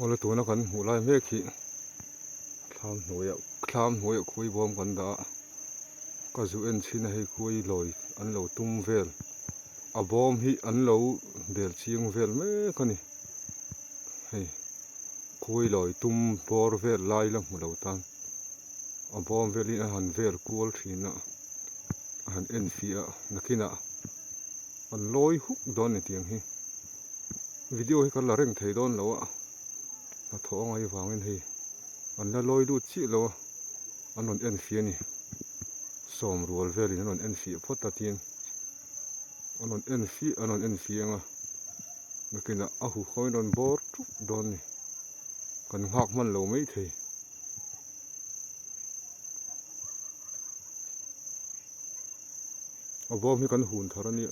Ola tu na kan mulai me khi thlam hnuai khui bom kan da ka zu en chin hei khui loi an lo tum vel a bom hi an lo del chiang vel me kani hei khui loi tum bor vel lai la mulo tan a bom vel in a han vel kual thina han en fia nakina an loi huk don ni tiang hi video hi kan la reng thei don lo a na thong ai wangin hei an la loi lu chi lo anon en fia ni som rual vel in anon en fia phota tin anon en fia nga nakina a hu khoi non bor thup don ni kan hak man lo mai thei a bom hi kan hun tharani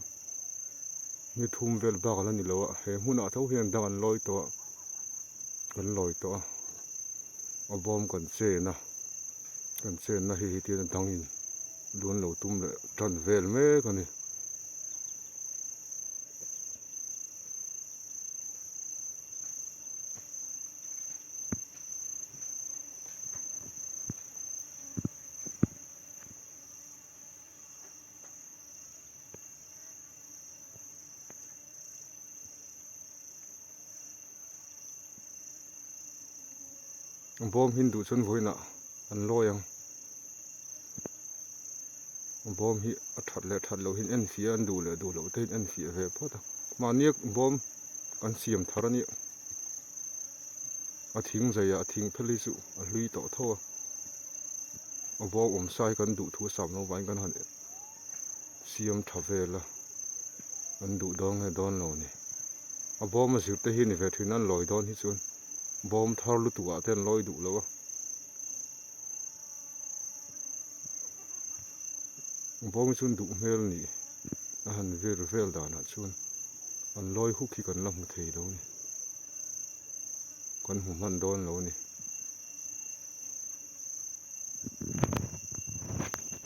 mi thum vel ba ala ni lo he huna tho hian dangan loi to kan loi to a bom kan che na hi ti dangin luan lo tum le tran vel me kani bom hindu chun voina an loyang bom hi a that lo hin en fia an du lo te en fia ve phota maniak bom kan siam tharani a thing zaya a thing pheli su a hlui to tho a bom sai kan du thu sam no wain kan han siam thavela an du dong he don lo ni a bom a zir te hi ni ve thin an loi don hi chun bom thar lu tu a ten loi du lo bom chun du mel ni a han vel dana chun an loi hu khi kan lam thei lo ni kan hu man don lo ni